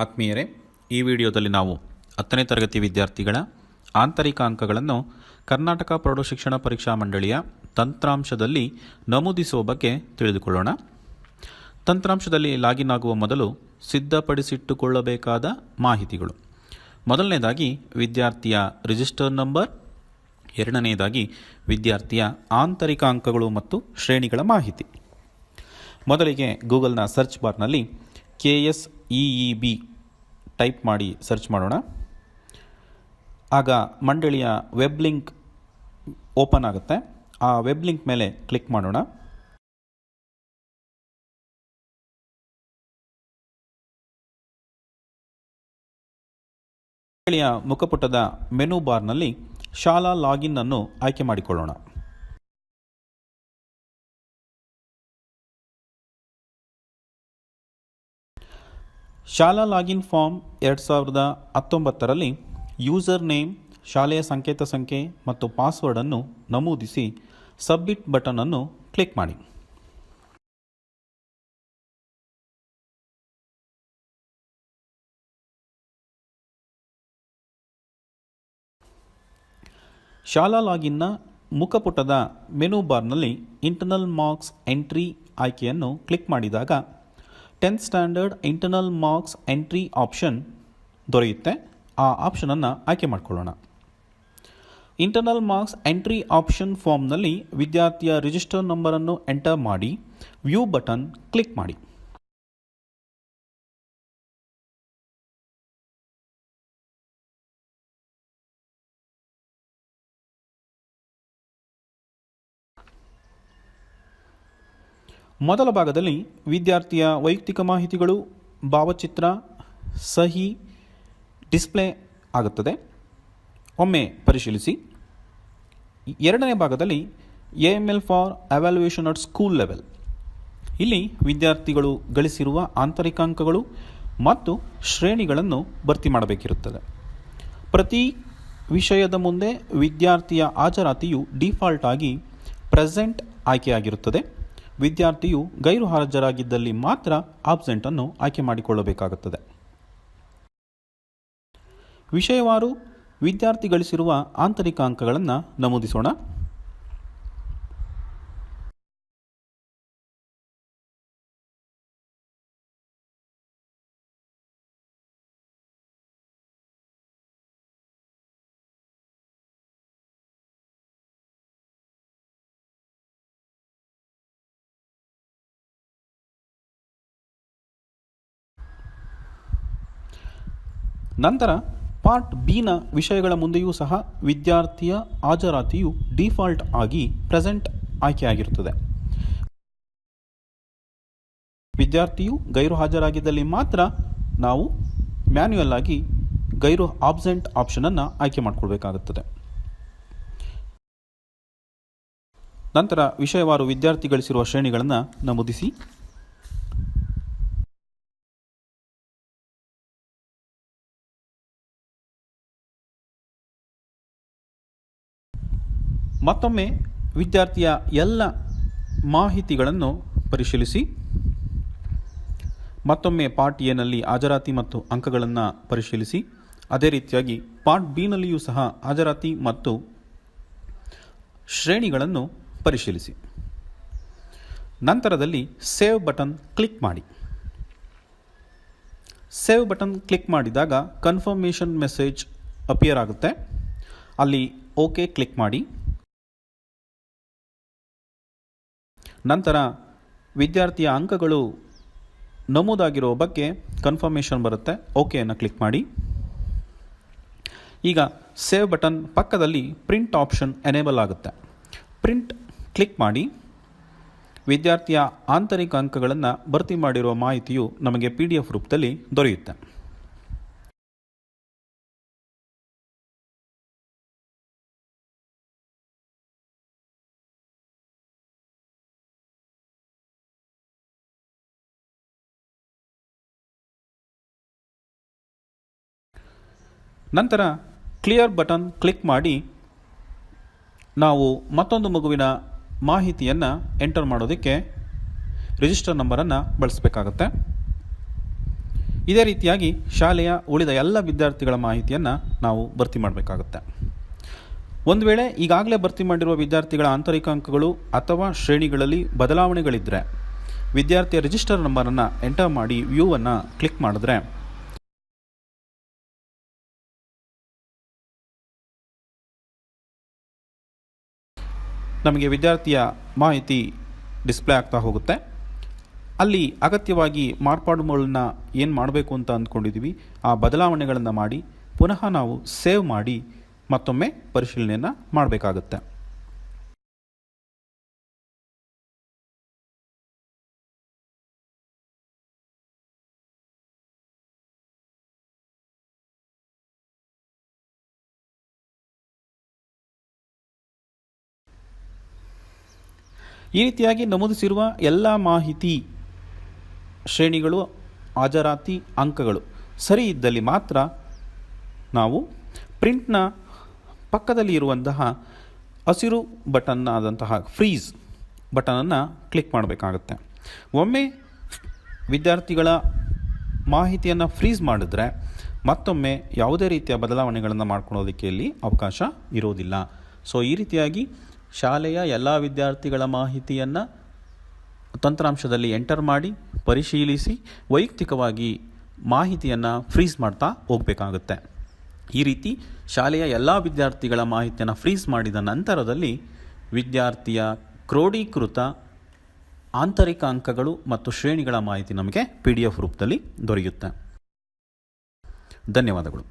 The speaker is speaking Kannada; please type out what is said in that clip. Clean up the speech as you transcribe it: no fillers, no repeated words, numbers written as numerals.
ಆತ್ಮೀಯರೇ, ಈ ವಿಡಿಯೋದಲ್ಲಿ ನಾವು 10ನೇ ತರಗತಿ ವಿದ್ಯಾರ್ಥಿಗಳ ಆಂತರಿಕ ಅಂಕಗಳನ್ನು ಕರ್ನಾಟಕ ಪ್ರೌಢಶಿಕ್ಷಣ ಪರೀಕ್ಷಾ ಮಂಡಳಿಯ ತಂತ್ರಾಂಶದಲ್ಲಿ ನಮೂದಿಸುವ ಬಗ್ಗೆ ತಿಳಿದುಕೊಳ್ಳೋಣ. ತಂತ್ರಾಂಶದಲ್ಲಿ ಲಾಗಿನ್ ಆಗುವ ಮೊದಲು ಸಿದ್ಧಪಡಿಸಿಟ್ಟುಕೊಳ್ಳಬೇಕಾದ ಮಾಹಿತಿಗಳು: ಮೊದಲನೇದಾಗಿ ವಿದ್ಯಾರ್ಥಿಯ ರಿಜಿಸ್ಟರ್ ನಂಬರ್, ಎರಡನೆಯದಾಗಿ ವಿದ್ಯಾರ್ಥಿಯ ಆಂತರಿಕ ಅಂಕಗಳು ಮತ್ತು ಶ್ರೇಣಿಗಳ ಮಾಹಿತಿ. ಮೊದಲಿಗೆ ಗೂಗಲ್ನ ಸರ್ಚ್ ಬಾರ್ನಲ್ಲಿ KSEEB ಟೈಪ್ ಮಾಡಿ ಸರ್ಚ್ ಮಾಡೋಣ. ಆಗ ಮಂಡಳಿಯ ವೆಬ್ ಲಿಂಕ್ ಓಪನ್ ಆಗುತ್ತೆ. ಆ ವೆಬ್ ಲಿಂಕ್ ಮೇಲೆ ಕ್ಲಿಕ್ ಮಾಡೋಣ. ಮಂಡಳಿಯ ಮುಖಪುಟದ ಮೆನು ಬಾರ್ನಲ್ಲಿ ಶಾಲಾ ಲಾಗಿನ್ ಅನ್ನು ಆಯ್ಕೆ ಮಾಡಿಕೊಳ್ಳೋಣ. ಶಾಲಾ ಲಾಗಿನ್ ಫಾರ್ಮ್ 2019ರಲ್ಲಿ ಯೂಸರ್ ನೇಮ್, ಶಾಲೆಯ ಸಂಕೇತ ಸಂಖ್ಯೆ ಮತ್ತು ಪಾಸ್ವರ್ಡನ್ನು ನಮೂದಿಸಿ ಸಬ್ಮಿಟ್ ಬಟನ್ ಅನ್ನು ಕ್ಲಿಕ್ ಮಾಡಿ. ಶಾಲಾ ಲಾಗಿನ್ನ ಮುಖಪುಟದ ಮೆನು ಬಾರ್ನಲ್ಲಿ ಇಂಟರ್ನಲ್ ಮಾರ್ಕ್ಸ್ ಎಂಟ್ರಿ ಆಯ್ಕೆಯನ್ನು ಕ್ಲಿಕ್ ಮಾಡಿದಾಗ 10th standard internal marks entry option ದೊರೆಯುತ್ತೆ. ಆ ಆಪ್ಷನನ್ನು ಆಯ್ಕೆ ಮಾಡಿಕೊಳ್ಳೋಣ. ಇಂಟರ್ನಲ್ ಮಾರ್ಕ್ಸ್ ಎಂಟ್ರಿ ಆಪ್ಷನ್ ಫಾರ್ಮ್ನಲ್ಲಿ ವಿದ್ಯಾರ್ಥಿಯ ರಿಜಿಸ್ಟರ್ ನಂಬರನ್ನು ಎಂಟರ್ ಮಾಡಿ ವ್ಯೂ ಬಟನ್ ಕ್ಲಿಕ್ ಮಾಡಿ. ಮೊದಲ ಭಾಗದಲ್ಲಿ ವಿದ್ಯಾರ್ಥಿಯ ವೈಯಕ್ತಿಕ ಮಾಹಿತಿಗಳು, ಭಾವಚಿತ್ರ, ಸಹಿ ಡಿಸ್ಪ್ಲೇ ಆಗುತ್ತದೆ. ಒಮ್ಮೆ ಪರಿಶೀಲಿಸಿ. ಎರಡನೇ ಭಾಗದಲ್ಲಿ AML for evaluation at school level. ಇಲ್ಲಿ ವಿದ್ಯಾರ್ಥಿಗಳು ಗಳಿಸಿರುವ ಆಂತರಿಕ ಅಂಕಗಳು ಮತ್ತು ಶ್ರೇಣಿಗಳನ್ನು ಭರ್ತಿ ಮಾಡಬೇಕಿರುತ್ತದೆ. ಪ್ರತಿ ವಿಷಯದ ಮುಂದೆ ವಿದ್ಯಾರ್ಥಿಯ ಹಾಜರಾತಿಯು ಡಿಫಾಲ್ಟ್ ಆಗಿ ಪ್ರೆಸೆಂಟ್ ಆಯ್ಕೆಯಾಗಿರುತ್ತದೆ. ವಿದ್ಯಾರ್ಥಿಯು ಗೈರು ಹಾಜರಾಗಿದ್ದಲ್ಲಿ ಮಾತ್ರ ಆಬ್ಸೆಂಟನ್ನು ಆಯ್ಕೆ ಮಾಡಿಕೊಳ್ಳಬೇಕಾಗುತ್ತದೆ. ವಿಷಯವಾರು ವಿದ್ಯಾರ್ಥಿ ಗಳಿಸಿರುವ ಆಂತರಿಕ ಅಂಕಗಳನ್ನು ನಮೂದಿಸೋಣ. ನಂತರ ಪಾರ್ಟ್ ಬಿನ ವಿಷಯಗಳ ಮುಂದೆಯೂ ಸಹ ವಿದ್ಯಾರ್ಥಿಯ ಹಾಜರಾತಿಯು ಡಿಫಾಲ್ಟ್ ಆಗಿ ಪ್ರೆಸೆಂಟ್ ಆಯ್ಕೆಯಾಗಿರುತ್ತದೆ. ವಿದ್ಯಾರ್ಥಿಯು ಗೈರು ಹಾಜರಾಗಿದ್ದಲ್ಲಿ ಮಾತ್ರ ನಾವು ಮ್ಯಾನ್ಯುಯಲ್ ಆಗಿ ಗೈರು ಆಬ್ಸೆಂಟ್ ಆಪ್ಷನನ್ನು ಆಯ್ಕೆ ಮಾಡಿಕೊಳ್ಬೇಕಾಗುತ್ತದೆ. ನಂತರ ವಿಷಯವಾರು ವಿದ್ಯಾರ್ಥಿ ಗಳಿಸಿರುವ ಶ್ರೇಣಿಗಳನ್ನು ನಮೂದಿಸಿ. ಮತ್ತೊಮ್ಮೆ ವಿದ್ಯಾರ್ಥಿಯ ಎಲ್ಲ ಮಾಹಿತಿಗಳನ್ನು ಪರಿಶೀಲಿಸಿ. ಮತ್ತೊಮ್ಮೆ ಪಾರ್ಟ್ ಎನಲ್ಲಿ ಹಾಜರಾತಿ ಮತ್ತು ಅಂಕಗಳನ್ನು ಪರಿಶೀಲಿಸಿ. ಅದೇ ರೀತಿಯಾಗಿ ಪಾರ್ಟ್ ಬಿನಲ್ಲಿಯೂ ಸಹ ಹಾಜರಾತಿ ಮತ್ತು ಶ್ರೇಣಿಗಳನ್ನು ಪರಿಶೀಲಿಸಿ. ನಂತರದಲ್ಲಿ ಸೇವ್ ಬಟನ್ ಕ್ಲಿಕ್ ಮಾಡಿ. ಸೇವ್ ಬಟನ್ ಕ್ಲಿಕ್ ಮಾಡಿದಾಗ ಕನ್ಫರ್ಮೇಷನ್ ಮೆಸೇಜ್ ಅಪಿಯರ್ ಆಗುತ್ತೆ. ಅಲ್ಲಿ ಓಕೆ ಕ್ಲಿಕ್ ಮಾಡಿ. ನಂತರ ವಿದ್ಯಾರ್ಥಿಯ ಅಂಕಗಳು ನಮೂದಾಗಿರೋ ಬಗ್ಗೆ ಕನ್ಫರ್ಮೇಷನ್ ಬರುತ್ತೆ. ಓಕೆಯನ್ನು ಕ್ಲಿಕ್ ಮಾಡಿ. ಈಗ ಸೇವ್ ಬಟನ್ ಪಕ್ಕದಲ್ಲಿ ಪ್ರಿಂಟ್ ಆಪ್ಷನ್ ಎನೇಬಲ್ ಆಗುತ್ತೆ. ಪ್ರಿಂಟ್ ಕ್ಲಿಕ್ ಮಾಡಿ. ವಿದ್ಯಾರ್ಥಿಯ ಆಂತರಿಕ ಅಂಕಗಳನ್ನು ಭರ್ತಿ ಮಾಡಿರುವ ಮಾಹಿತಿಯು ನಮಗೆ PDF ರೂಪದಲ್ಲಿ ದೊರೆಯುತ್ತೆ. ನಂತರ ಕ್ಲಿಯರ್ ಬಟನ್ ಕ್ಲಿಕ್ ಮಾಡಿ ನಾವು ಮತ್ತೊಂದು ಮಗುವಿನ ಮಾಹಿತಿಯನ್ನು ಎಂಟರ್ ಮಾಡೋದಕ್ಕೆ ರಿಜಿಸ್ಟರ್ ನಂಬರನ್ನು ಬಳಸಬೇಕಾಗುತ್ತೆ. ಇದೇ ರೀತಿಯಾಗಿ ಶಾಲೆಯ ಉಳಿದ ಎಲ್ಲ ವಿದ್ಯಾರ್ಥಿಗಳ ಮಾಹಿತಿಯನ್ನು ನಾವು ಭರ್ತಿ ಮಾಡಬೇಕಾಗುತ್ತೆ. ಒಂದು ವೇಳೆ ಈಗಾಗಲೇ ಭರ್ತಿ ಮಾಡಿರುವ ವಿದ್ಯಾರ್ಥಿಗಳ ಆಂತರಿಕ ಅಂಕಗಳು ಅಥವಾ ಶ್ರೇಣಿಗಳಲ್ಲಿ ಬದಲಾವಣೆಗಳಿದ್ದರೆ ವಿದ್ಯಾರ್ಥಿಯ ರಿಜಿಸ್ಟರ್ ನಂಬರನ್ನು ಎಂಟರ್ ಮಾಡಿ ವ್ಯೂವನ್ನು ಕ್ಲಿಕ್ ಮಾಡಿದ್ರೆ ನಮಗೆ ವಿದ್ಯಾರ್ಥಿಯ ಮಾಹಿತಿ ಡಿಸ್ಪ್ಲೇ ಆಗ್ತಾ ಹೋಗುತ್ತೆ. ಅಲ್ಲಿ ಅಗತ್ಯವಾಗಿ ಮಾರ್ಪಾಡುಗಳನ್ನ ಏನು ಮಾಡಬೇಕು ಅಂತ ಅಂದ್ಕೊಂಡಿದ್ದೀವಿ ಆ ಬದಲಾವಣೆಗಳನ್ನು ಮಾಡಿ ಪುನಃ ನಾವು ಸೇವ್ ಮಾಡಿ ಮತ್ತೊಮ್ಮೆ ಪರಿಶೀಲನೆಯನ್ನು ಮಾಡಬೇಕಾಗುತ್ತೆ. ಈ ರೀತಿಯಾಗಿ ನಮೂದಿಸಿರುವ ಎಲ್ಲ ಮಾಹಿತಿ ಶ್ರೇಣಿಗಳು ಹಾಜರಾತಿ ಅಂಕಗಳು ಸರಿ ಇದ್ದಲ್ಲಿ ಮಾತ್ರ ನಾವು ಪ್ರಿಂಟ್ನ ಪಕ್ಕದಲ್ಲಿ ಇರುವಂತಹ ಹಸಿರು ಬಟನ್ ಆದಂತಹ ಫ್ರೀಸ್ ಬಟನನ್ನು ಕ್ಲಿಕ್ ಮಾಡಬೇಕಾಗುತ್ತೆ. ಒಮ್ಮೆ ವಿದ್ಯಾರ್ಥಿಗಳ ಮಾಹಿತಿಯನ್ನು ಫ್ರೀಸ್ ಮಾಡಿದ್ರೆ ಮತ್ತೊಮ್ಮೆ ಯಾವುದೇ ರೀತಿಯ ಬದಲಾವಣೆಗಳನ್ನು ಮಾಡ್ಕೊಳ್ಳೋದಕ್ಕೆ ಇಲ್ಲಿ ಅವಕಾಶ ಇರೋದಿಲ್ಲ. ಸೊ ಈ ರೀತಿಯಾಗಿ ಶಾಲೆಯ ಎಲ್ಲ ವಿದ್ಯಾರ್ಥಿಗಳ ಮಾಹಿತಿಯನ್ನು ತಂತ್ರಾಂಶದಲ್ಲಿ ಎಂಟರ್ ಮಾಡಿ ಪರಿಶೀಲಿಸಿ ವೈಯಕ್ತಿಕವಾಗಿ ಮಾಹಿತಿಯನ್ನು ಫ್ರೀಸ್ ಮಾಡ್ತಾ ಹೋಗಬೇಕಾಗುತ್ತೆ. ಈ ರೀತಿ ಶಾಲೆಯ ಎಲ್ಲ ವಿದ್ಯಾರ್ಥಿಗಳ ಮಾಹಿತಿಯನ್ನು ಫ್ರೀಸ್ ಮಾಡಿದ ನಂತರದಲ್ಲಿ ವಿದ್ಯಾರ್ಥಿಯ ಕ್ರೋಢೀಕೃತ ಆಂತರಿಕ ಅಂಕಗಳು ಮತ್ತು ಶ್ರೇಣಿಗಳ ಮಾಹಿತಿ ನಮಗೆ PDF ರೂಪದಲ್ಲಿ ದೊರೆಯುತ್ತೆ. ಧನ್ಯವಾದಗಳು.